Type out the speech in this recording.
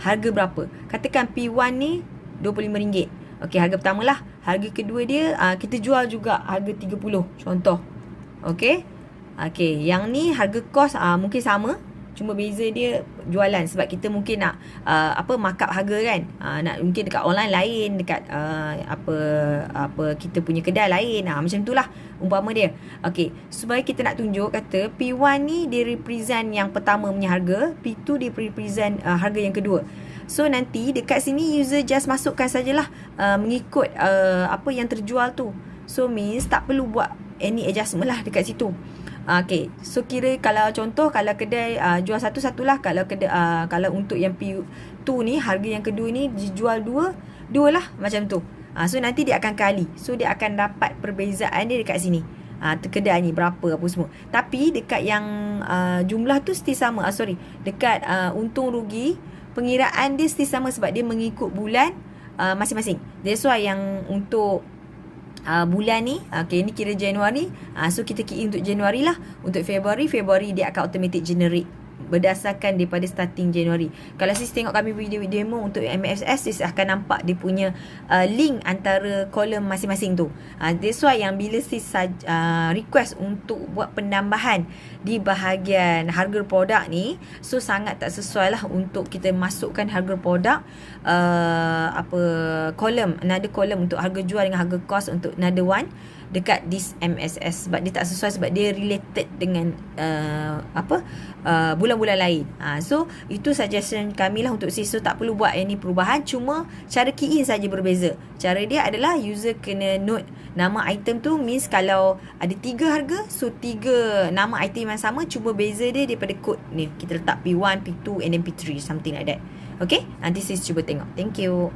harga berapa. Katakan P1 ni RM25. Okey, harga pertama lah. Harga kedua dia kita jual juga harga 30 contoh. Okey. Okey, yang ni harga kos mungkin sama, cuma beza dia jualan sebab kita mungkin nak markup harga kan. Mungkin dekat online lain, dekat kita punya kedai lain. Macam itulah umpama dia. Okey, supaya kita nak tunjuk kata P1 ni dia represent yang pertama punya harga, P2 dia represent harga yang kedua. So nanti dekat sini user just masukkan sajalah mengikut apa yang terjual tu. So means tak perlu buat any adjustment lah dekat situ. Okay, so kira kalau contoh kalau kedai jual satu-satulah, kalau kedai kalau untuk yang P2 ni harga yang kedua ni dijual dua lah macam tu. So nanti dia akan kali. So dia akan dapat perbezaan dia dekat sini. Kedai ni berapa apa semua. Tapi dekat yang jumlah tu still sama. Dekat untung rugi pengiraan dia still sama sebab dia mengikut bulan masing-masing. That's why yang untuk bulan ni, okay, ni kira Januari, so kita key in untuk Januari lah. Untuk Februari dia akan automatic generate berdasarkan daripada starting Januari. Kalau sis tengok kami video demo untuk MSS, sis akan nampak dia punya link antara kolom masing-masing tu. That's why yang bila sis request untuk buat penambahan di bahagian harga produk ni, so sangat tak sesuai lah untuk kita masukkan harga produk kolom, another kolom untuk harga jual dengan harga cost untuk another one dekat this MSS sebab dia tak sesuai, sebab dia related dengan bulan-bulan lain. So itu suggestion kami lah untuk sis. So tak perlu buat any perubahan, cuma cara key in saja berbeza. Cara dia adalah user kena note nama item tu, means kalau ada 3 harga, so 3 nama item yang sama, cuma beza dia daripada kod ni. Kita letak P1, P2 and then P3, something like that. Okay, nanti sis cuba tengok. Thank you.